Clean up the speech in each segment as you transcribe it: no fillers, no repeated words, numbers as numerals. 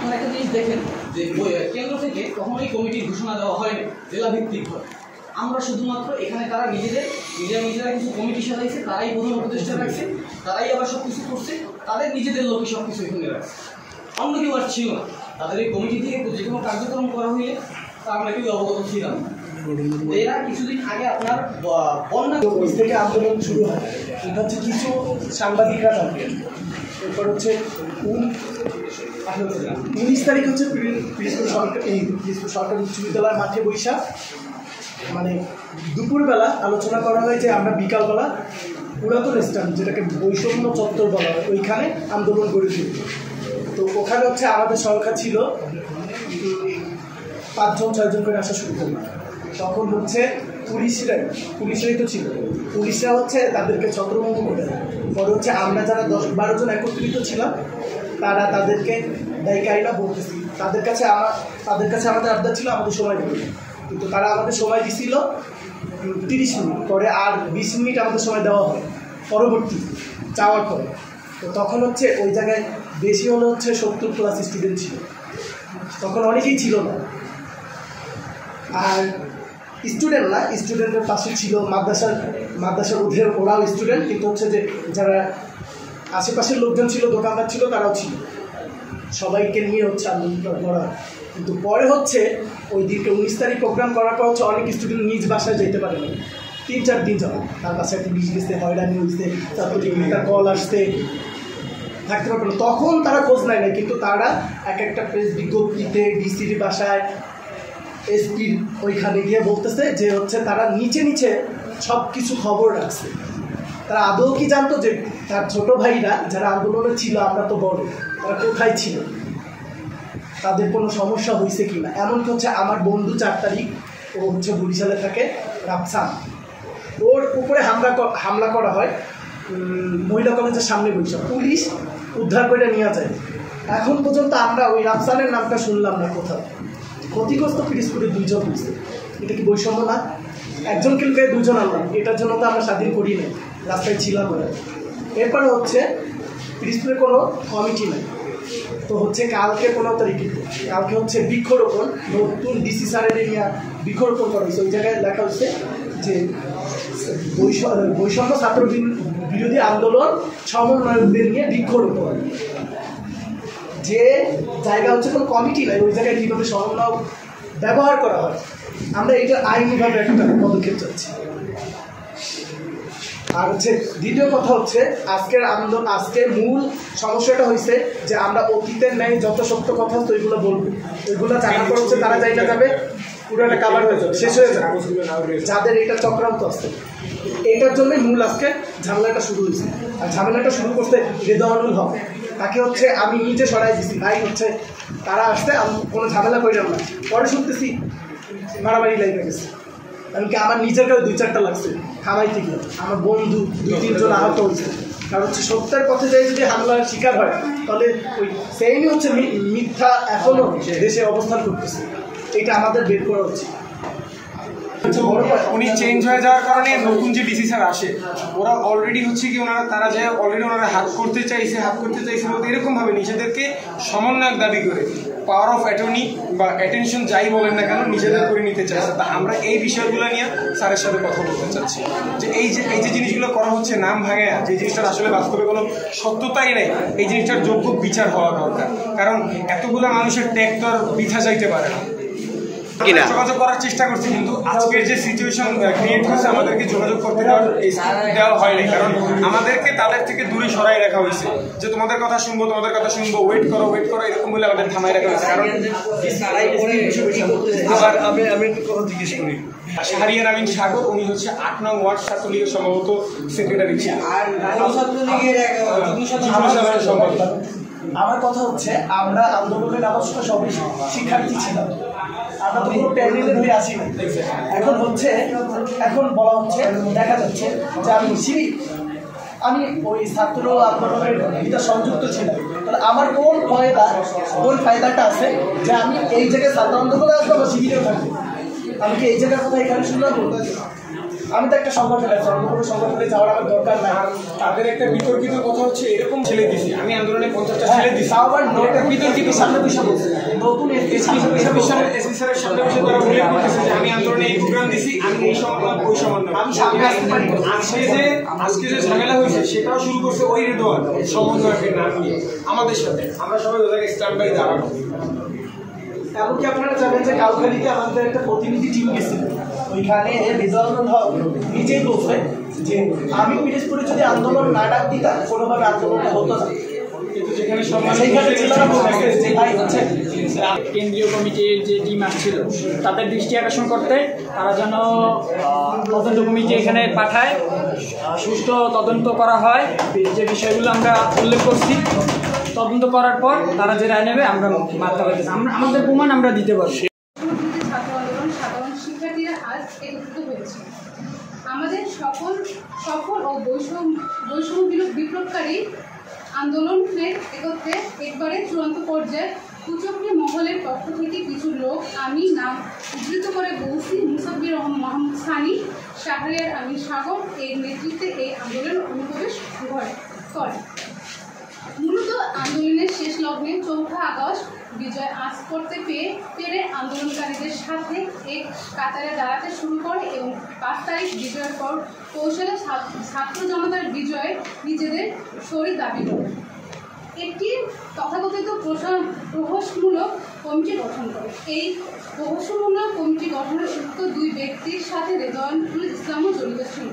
আপনারা একটা জিনিস দেখেন যে কেন্দ্র থেকে কখনোই কমিটির ঘোষণা দেওয়া হয়নি, জেলা ভিত্তিক হয়। আমরা শুধুমাত্র এখানে তারা নিজেরা কিছু কমিটি সাজাইছে, তারাই প্রধান উপদেষ্টা রাখছে, তারাই আবার সব কিছু করছে, তাদের নিজেদের লোকই সব কিছু এখানে রাখছে, অন্য কেউ আর ছিল না। তাদের এই কমিটি থেকে যে কোনো কার্যক্রম করা হইলে তা আমরা কেউ অবগত ছিলাম না। এরা কিছুদিন আগে আপনার বন্যা থেকে আন্দোলন শুরু হয়, এটা হচ্ছে কিছু সাংবাদিকরা থাকবেন। এরপর হচ্ছে 19 তারিখ হচ্ছে পিরিজপুর সরকারি উচ্চ বিদ্যালয়ের মাঠে বৈশাখ, মানে দুপুরবেলা আলোচনা করা হয় যে আমরা বিকালবেলা পুরাতন স্ট্যান্ড, যেটাকে বৈষম্য চত্বর বলা হয়, ওইখানে আন্দোলন গড়ে তুলি। তো ওখানে হচ্ছে আমাদের সংখ্যা ছিল 5-6 করে আসা শুরু করি। তখন হচ্ছে পুলিশরাই তো ছিল, পুলিশরা হচ্ছে তাদেরকে ছত্রভঙ্গ করে দেয়। পরে হচ্ছে আমরা যারা 10-12 জন একত্রিত ছিলাম, তারা তাদেরকে দায়িকারীরা বলতেছি, তাদের কাছে আমাদের আবদার ছিল আমাদের সময় দেবে, কিন্তু তারা আমাদের সময় দিছিল 30 মিনিট, পরে আর 20 মিনিট আমাদের সময় দেওয়া হয় পরবর্তী যাওয়ার পরে। তো তখন হচ্ছে ওই জায়গায় বেশি হলে হচ্ছে 70+ স্টুডেন্ট ছিল, তখন অনেকেই ছিল না। আর স্টুডেন্ট না, স্টুডেন্টের পাশে ছিল মাদ্রাসার ওদের, ওরাও স্টুডেন্ট, কিন্তু হচ্ছে যে যারা আশেপাশের লোকজন ছিল, দোকানদার ছিল, তারাও ছিল, সবাইকে নিয়ে হচ্ছে আন্দোলনটা করা। কিন্তু পরে হচ্ছে ওই দিনকে 19 তারিখ প্রোগ্রাম করার পর হচ্ছে অনেক স্টুডেন্ট নিজ বাসায় যেতে পারে না, 3-4 দিন যাবে, তার বাসায় পুলিশ গেছে, হয়রানি হয়েছে, তারপর একটা কল আসতে থাকতে পারবে না, তখন তারা খোঁজ নেয় না। কিন্তু তারা এক একটা প্রেস বিজ্ঞপ্তিতে ডিসির বাসায়, এসপির ওইখানে গিয়ে বলতেছে যে হচ্ছে তারা নিচে সব কিছু খবর রাখছে। তারা আদৌ কি জানতো যে তার ছোট ভাইরা যারা আন্দোলনে ছিল, আমরা তো বড়, তারা কোথায় ছিল, তাদের কোনো সমস্যা হয়েছে কি না। এমনকি হচ্ছে আমার বন্ধু 4 তারিখ, ও হচ্ছে বরিশালে থাকে, রাফসান, ওর উপরে হামলা করা হয় মহিলা কলেজের সামনে বসে, পুলিশ উদ্ধার করে নিয়ে যায়। এখন পর্যন্ত আমরা ওই রাফসানের নামটা শুনলাম না কোথাও। ক্ষতিগ্রস্ত পিরিজপুরে 2 জন হয়েছে, এটা কি বৈষম্য না? একজনকে লুকিয়ে 2 জন আনলাম, এটার জন্য তো আমরা স্বাধীন করি নাই, রাস্তায় ছিলাম না। এরপরে হচ্ছে পিরিজপুরে কোনো কমিটি নেই, তো হচ্ছে কালকে 15 তারিখে, কালকে হচ্ছে বৃক্ষরোপণ, নতুন ডিসি স্যারের নিয়ে বৃক্ষরোপণ করা হয়েছে। ওই জায়গায় লেখা হচ্ছে যে বৈষম্য ছাত্র বিরোধী আন্দোলন সমন্বয়কদের নিয়ে বৃক্ষরোপণ। যে জায়গা হচ্ছে কোনো কমিটি নাই, ওই জায়গায় কীভাবে সমন্বয় ব্যবহার করা হয়, আমরা এটা আইনিভাবে একটা পদক্ষেপ চাচ্ছি। আর হচ্ছে দ্বিতীয় কথা হচ্ছে আজকের মূল সমস্যাটা হয়েছে যে আমরা অতীতের ন্যায় যত সত্য কথা তো ওইগুলো বলবো, ওইগুলো জানার পর হচ্ছে তারা যাই না যাবে, পুরোটা কাভার হয়ে যাবে, শেষ হয়ে যাবে, যাদের এটা চক্রান্ত আসছে। এইটার জন্যই মূল আজকে ঝামেলাটা শুরু হয়েছে। আর ঝামেলাটা শুরু করতে রেজাউল হক, তাকে হচ্ছে আমি নিজে সরাই দিচ্ছি, ভাই হচ্ছে তারা আসতে আমি কোনো ঝামেলা করিলাম না। পরে শুনতেছি মারামারি লেগে গেছে, এমনকি আমার নিজের কাছে 2-4টা লাগছে থামাইতে গিয়ে, আমার বন্ধু 2-3 জন আহত হয়েছে। কারণ হচ্ছে সত্যের পথে যাই যদি হামলার শিকার হয়, তাহলে ওই সেইমই হচ্ছে মিথ্যা এখনও দেশে অবস্থান করতেছে, এটা আমাদের বের করা উচিত। উনি চেঞ্জ হয়ে যাওয়ার কারণে নতুন যে ডিসি স্যার আসে, ওরা অলরেডি হচ্ছে কি তারা যে অলরেডি ওনারা হাত করতে চাইছে বলতে এরকমভাবে নিজেদেরকে সমন্বয়ক দাবি করে পাওয়ার অফ অ্যাটর্নি বা অ্যাটেনশন যাই বলেন না কেন নিজেদের করে নিতে চাইছে। তা আমরা এই বিষয়গুলো নিয়ে স্যারের সাথে কথা বলতে চাচ্ছি যে এই যে জিনিসগুলো করা হচ্ছে নাম ভাঙে, যে জিনিসটার আসলে বাস্তবে কোনো সত্যতাই নেই, এই জিনিসটার যোগ্য বিচার হওয়া দরকার। কারণ এতগুলো মানুষের ট্যাগ তো আর বৃথা যাইতে পারে না। যোগাযোগ করার চেষ্টা করছি, কিন্তু আজকের যে সিচুয়েশন ক্রিয়েট হয়েছে আমাদেরকে যোগাযোগ করতে দেওয়া হয়নি, কারণ আমাদেরকে তাদের থেকে দূরে সরাই রাখা হয়েছে যে তোমাদের কথা শুনবো, ওয়েট করো এরকম বলে আমাদের থামাই রাখা হয়েছে। কারণ আবার আমি একটু কথা জিজ্ঞেস করি, শাহরিয়ার আমিন সাগর, উনি হচ্ছে 8 নং ওয়ার্ড ছাত্রলীগের সম্ভবত সেক্রেটারি ছিলেন, সম্ভবত। আমার কথা হচ্ছে আমরা আন্দোলনের নামাজ সবই শিক্ষার্থী ছিলাম, আমরা তো কোনো প্যানেলের হয়ে আসি না। এখন বলা হচ্ছে, দেখা যাচ্ছে যে আমি ওই ছাত্র আন্দোলনের ভিতরে সংযুক্ত ছিলাম, তাহলে আমার কোন ফায়দাটা আছে যে আমি এই জায়গায় ছাত্র আন্দোলনে আসবো বা শিবিরেও থাকবো? আমি কি এই জায়গার কথা এখানে শুনলাম? আমি তো একটা সংগঠনে আছি, অন্য কোনো সংগঠনে যাওয়ার আমার দরকার নাই। তাদের একটা বিতর্কিত কথা হচ্ছে এরকম ছেলে দিছি, আমি আন্দোলনে 50টা ছেলে দিছি, তাও আবার এটা বিতর্কিত সামনে বসে বলছে, নতুন এসপি স্যারের সামনে বসে তারা উল্লেখ করতেছে যে আমি আন্দোলনে এই প্রোগ্রাম দিছি, আমি এই সমন্বয় ওই সমন্বয়। আমি সামনে আসতে পারি। আজকে যে ঝামেলা হয়েছে সেটাও শুরু করছে ওই রেদওয়ান সমন্বয়কের নাম নিয়ে আমাদের সাথে। আমরা সবাই ওদেরকে স্ট্যান্ড বাই দাঁড়ানো। এমনকি আপনারা জানেন যে কাউখালীতে আমাদের একটা প্রতিনিধি টিম গেছিল, ওইখানে রেজাউল হক নিজেই বলছে যে আমি পিরোজপুরে যদি আন্দোলন না ডাক দিতাম কোনোভাবে আন্দোলনটা হতো না। যেখানে কেন্দ্রীয় কমিটির যে টিম আসছিল তাদের দৃষ্টি আকর্ষণ করতে তারা যেন তদন্ত কমিটি এখানে পাঠায়, সুষ্ঠু তদন্ত করা হয়, যে বিষয়গুলো আমরা উল্লেখ করছি তদন্ত করার পর তারা যে রায় নেবে আমরা মানতে পারতেছি, আমাদের প্রমাণ আমরা দিতে পারছি। ছাত্র আন্দোলন সাধারণ শিক্ষার্থীরা আজ একত্রিত হয়েছে। আমাদের সফল ও বৈষম্য বিপ্লবকারী আন্দোলনের একবারে চূড়ান্ত পর্যায়ে কুচক্রী মহলের পক্ষ থেকে কিছু লোক, আমি নাম উদ্ধৃত করে বলছি, মুসাব্বির রহমান মোহাম্মদ সানি, শাহরিয়ার আমিন সাগর এর নেতৃত্বে এই আন্দোলন অনুপ্রবেশ করে। মূলত আন্দোলনের শেষ লগ্নে 4 আগস্ট বিজয় আঁচ করতে পেরে আন্দোলনকারীদের সাথে এক কাতারে দাঁড়াতে শুরু করে এবং 5 তারিখ বিজয়ের পর কৌশলে ছাত্র জনতার বিজয়ে নিজেদের শরীর দাবি করে একটি তথাকথিত প্রহসনমূলক কমিটি গঠন করে। এই প্রহসনমূলক কমিটি গঠনের উক্ত 2 ব্যক্তির সাথে রেজাউল ইসলামও জড়িত ছিল।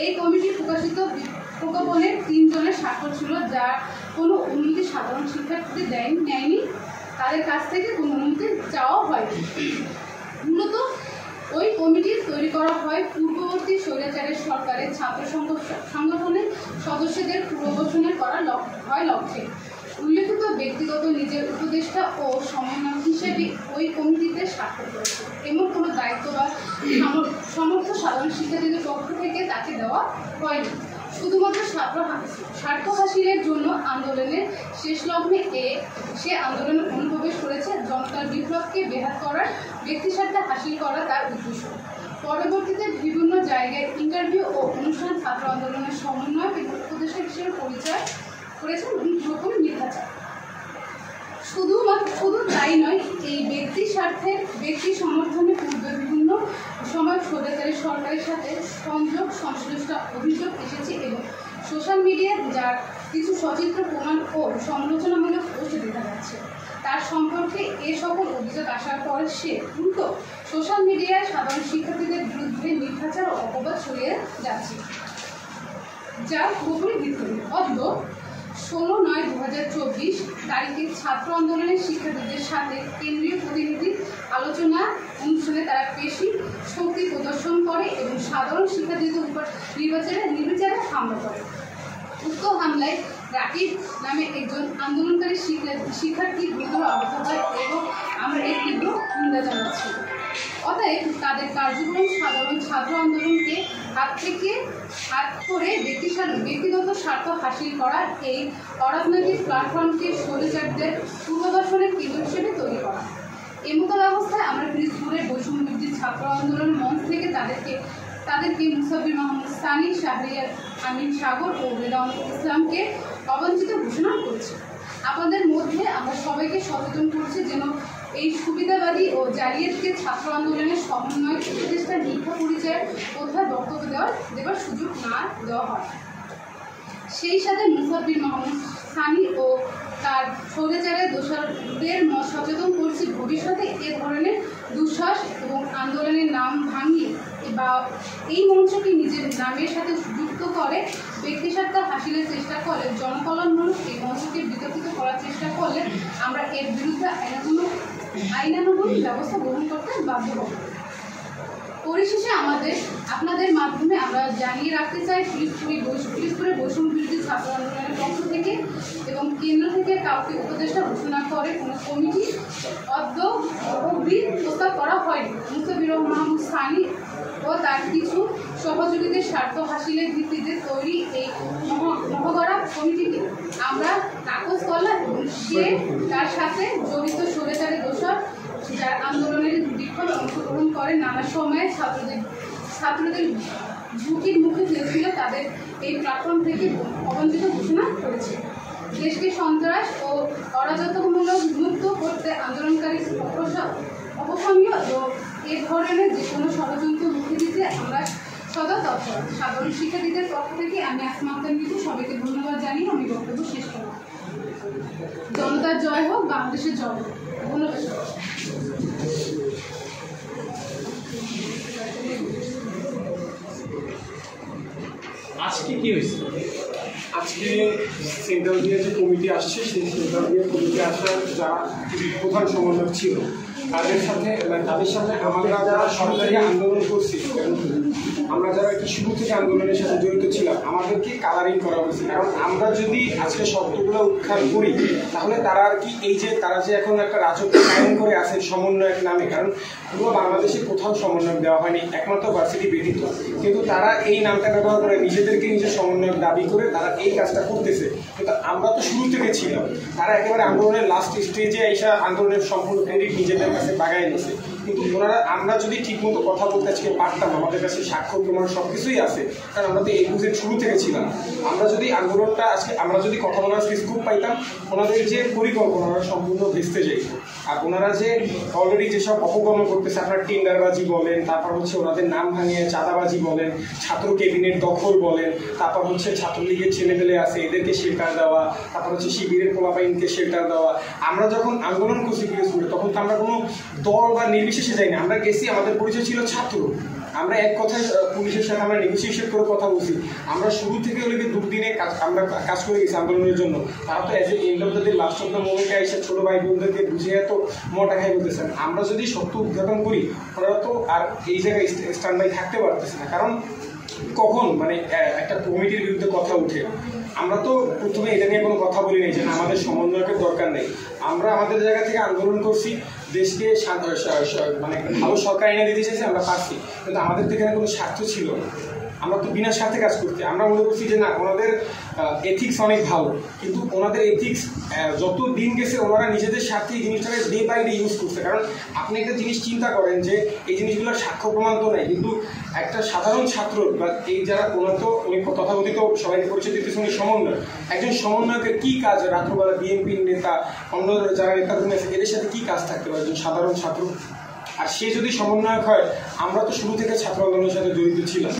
এই কমিটি প্রকাশিত প্রজ্ঞাপনের 3 জনের স্বাক্ষর ছিল, যার কোনো অনুমতি সাধারণ শিক্ষার্থীদের নেয়নি, তাদের কাছ থেকে কোনো অনুমতি চাওয়া হয়নি। মূলত ওই কমিটি তৈরি করা হয় পূর্ববর্তী স্বৈরাচারের সরকারের ছাত্র সংগঠনের সদস্যদের পুনর্গঠনের করার লক্ষ্যে। উল্লেখিত ব্যক্তিগত নিজের উপদেষ্টা ও সমন্বয়ক হিসেবে ওই কমিটিতে স্বাক্ষর করেছে। এমন কোনো দায়িত্ব বা সমর্থ সাধারণ শিক্ষার্থীদের পক্ষ থেকে তাকে দেওয়া হয়নি। শুধুমাত্র স্বার্থ হাসিলের জন্য আন্দোলনের শেষ লগ্নে সে আন্দোলনে অনুপ্রবেশ করেছে। জনতার বিপ্লবকে ব্যাহত করার ব্যক্তিস্বার্থে হাসিল করা তার উদ্দেশ্য। পরবর্তীতে বিভিন্ন জায়গায় ইন্টারভিউ ও অনুষ্ঠান ছাত্র আন্দোলনের সমন্বয় উপদেষ্টা হিসেবে পরিচয় করেছেন এবং পুরোপুরি মিথ্যাচার। শুধু তাই নয়, এই ব্যক্তি সমর্থনে পূর্বে বিভিন্ন সময় স্বৈরাচারী সরকারের সাথে সংশ্লিষ্ট অভিযোগ এসেছে এবং সোশ্যাল মিডিয়ায় যার কিছু সচিত্র প্রমাণ ও সমালোচনামূলক পোস্ট দেখা যাচ্ছে। তার সম্পর্কে এ সকল অভিযোগ আসার পর সে উল্টো সোশ্যাল মিডিয়ায় সাধারণ শিক্ষার্থীদের বিরুদ্ধে মিথ্যাচার ও অপবাদ ছড়িয়ে যাচ্ছে, যা পুরোপুরি ভিত্তিহীন। অদ্য 16/9/2024 তারিখে ছাত্র আন্দোলনের শিক্ষার্থীদের সাথে কেন্দ্রীয় প্রতিনিধি আলোচনা অনুষ্ঠানে তারা পেশি শক্তি প্রদর্শন করে এবং সাধারণ শিক্ষার্থীদের উপর নির্বিচারে হামলা করে। উক্ত হামলায় রাকিব নামে একজন আন্দোলনকারী শিক্ষার্থী গুরুতর আহত হয় এবং আমরা এর তীব্র নিন্দা জানাচ্ছি। অতএব তাদের কার্যক্রম সাধারণ ছাত্র আন্দোলনকে হাত করে ব্যক্তিগত স্বার্থ হাসিল করার এই অরাজনৈতিক প্ল্যাটফর্মকে স্বৈরাচারদের পূর্বদর্শনের কেন্দ্র হিসেবে তৈরি করা। এমতো ব্যবস্থায় আমরা পিরোজপুরের বৈষম্য বিরোধী ছাত্র আন্দোলন মঞ্চ থেকে তাদেরকে মুসাব্বির মোহাম্মদ সানি, শাহরিয়ার আমিন সাগর ও রেজাউল ইসলামকে অবঞ্চিত ঘোষণা করেছি। আপনাদের মধ্যে আমরা সবাইকে সচেতন করছি যেন এই সুবিধাবাদী ও জালিয়াতকে ছাত্র আন্দোলনের সমন্বয় উপদেষ্টা মিথ্যা পরিচয়ের কোথায় বক্তব্য দেওয়ার সুযোগ না দেওয়া হয়। সেই সাথে মুসাব্বির মোহাম্মদ সানি ও তার স্বৈরাচারের দোষরদের সচেতন করছি ভবিষ্যতে এ ধরনের দুঃসাহস এবং আন্দোলনের নাম ভাঙিয়ে বা এই মঞ্চকে নিজের নামের সাথে যুক্ত করে ব্যক্তিস্বার্থ হাসিলের চেষ্টা করলে, জনকল্যাণমূলক এই মঞ্চকে বিতর্কিত করার চেষ্টা করলে আমরা এর বিরুদ্ধে আইনানুগ ব্যবস্থা গ্রহণ করতে বাধ্য হব। পরিশেষে আপনাদের মাধ্যমে আমরা জানিয়ে রাখতে চাই, পিরোজপুরের বৈষম্য বিরোধী ছাত্র আন্দোলনের পক্ষ থেকে এবং কেন্দ্র থেকে কাউকে উপদেষ্টা ঘোষণা করে কোনো কমিটি অব্দি প্রস্তাব করা হয়নি। মুসাব্বির মোহাম্মদ সানি ও তার কিছু সহযোগীদের স্বার্থ হাসিলের ভিত্তিতে তৈরি এই মহাগড়া কমিটিকে আমরা নাকচ করলাম এবং সে তার সাথে জড়িত স্বৈরাচারী দোষর যার আন্দোলনের বিক্ষোভে অংশগ্রহণ করে নানা সময়ে ছাত্রদের ঝুঁকির মুখে ফেলছিল তাদের এই প্ল্যাটফর্ম থেকে অবঞ্চিত ঘোষণা করেছে। দেশকে সন্ত্রাস ও অরাজকতামূলক মুক্ত করতে আন্দোলনকারী অপসনীয় এবং এ ধরনের যে কোনো ষড়যন্ত্র রুখে দিতে আমরা সদা তৎপর। সাধারণ শিক্ষার্থীদের পক্ষ থেকে আমি আসমা আক্তার মিতু সবাইকে ধন্যবাদ জানিয়ে আমি বক্তব্য শেষ করব। জনতার জয় হোক, বাংলাদেশের জয় হোক। ধন্যবাদ। আজকে কি হয়েছে? আজকে সেন্ট্রাল দিয়ে যে কমিটি আসছে, সেই সেন্ট্রাল দিয়ে কমিটি আসার যারা প্রধান সমন্বয়ক ছিল তাদের সাথে আমরা যারা সরকারি আন্দোলন করছি, আমরা যারা কি শুরু থেকে আন্দোলনের সাথে জড়িত ছিলাম, আমাদেরকে কালারিং করা হয়েছে। কারণ আমরা যদি আজকে শব্দগুলো উৎখান করি তাহলে তারা আর কি এই যে তারা যে এখন একটা রাজত্ব কায়েম করে আছে সমন্বয়ক নামে, কারণ পুরো বাংলাদেশে কোথাও সমন্বয়ক দেওয়া হয়নি, একমাত্র ভার্সিটি ব্যতীত, কিন্তু তারা এই নামটা ব্যবহার করে নিজেদেরকে নিজের সমন্বয়ক দাবি করে তারা এই কাজটা করতেছে। কিন্তু আমরা তো শুরু থেকে ছিলাম, তারা একেবারে আন্দোলনের লাস্ট স্টেজে এসে আন্দোলনের সম্পূর্ণ ক্রেডিট নিজেদের কাছে বাগায় নিয়েছে। কিন্তু ওনারা আমরা যদি ঠিকমতো কথা বলতে আজকে পারতাম, আমাদের কাছে সাক্ষ্য প্রমাণ সব কিছুই আছে, কারণ আমরা তো এই বুঝে শুরু থেকে ছিলাম। আমরা যদি আন্দোলনটা আজকে আমরা যদি কথা বলার স্কোপ পাইতাম, ওনাদের যে পরিকল্পনা ওনারা সম্পূর্ণ ভেস্তে যেত। আর ওনারা যে অলরেডি যেসব অপকর্ম করতেছে, আপনার টেন্ডারবাজি বলেন, তারপর হচ্ছে ওনাদের নাম ভাঙিয়ে চাঁদাবাজি বলেন, ছাত্র ক্যাবিনেট দখল বলেন, তারপর হচ্ছে ছাত্রলীগের ছেলেপেলে আছে এদেরকে শেল্টার দেওয়া, তারপর হচ্ছে শিবিরের পোলাপাইনকে শেল্টার দেওয়া। আমরা যখন আন্দোলন করছি পিরোজপুরে তখন তো আমরা কোনো দল বা নির্বিশেষে যাইনি, আমরা গেছি, আমাদের পরিচয় ছিল ছাত্র। আমরা এক কথায় পুলিশের সাথে আমরা নেগোসিয়েশন করে কথা বলছি। আমরা শুরু থেকে ওদেরকে দুদিনে আমরা কাজ করে গেছি আন্দোলনের জন্য। তারা তো as a end of the day last of the মোমেন্টে এসে ছোটো ভাই বোনদেরকে বুঝিয়ে এত মোটা খাই বলতেছেন। আমরা যদি সত্য উদ্ঘাটন করি ওরা তো আর এই জায়গায় স্ট্যান্ড বাই থাকতে পারতেছে না। কারণ কখন মানে একটা কমিটির বিরুদ্ধে কথা উঠে, আমরা তো প্রথমে এটা নিয়ে কোনো কথা বলি নাই যে আমাদের সমন্বয়কের দরকার নেই। আমরা আমাদের জায়গা থেকে আন্দোলন করছি, দেশকে মানে ভালো সরকার এনে দিতে চাইছি, আমরা পারছি, কিন্তু আমাদের তো এখানে কোনো স্বার্থ ছিল না। আমরা তো বিনা স্বার্থে কাজ করছি। আমরা মনে করছি যে না, ওনাদের এথিক্স অনেক ভালো, কিন্তু ওনাদের এথিক্স যত দিন গেছে ওনারা নিজেদের স্বার্থে এই জিনিসটাকে ডে বাই ডে ইউজ করছে। কারণ আপনি একটা জিনিস চিন্তা করেন যে এই জিনিসগুলোর সাক্ষ্য প্রমাণ তো নেই, কিন্তু একটা সাধারণ ছাত্র বা এই যারা ওনার তো উনি তথাকথিত সবাইকে পরিচয় দিতেছে উনি সমন্বয়, একজন সমন্বয়কের কী কাজ? রাত্রবেলা বিএনপির নেতা অন্য যারা নেতাকর্মী আছে এদের সাথে কী কাজ থাকতে পারে একজন সাধারণ ছাত্র? আর সে যদি সমন্বয়ক হয়, আমরা তো শুরু থেকে ছাত্র আন্দোলনের সাথে জড়িত ছিলাম।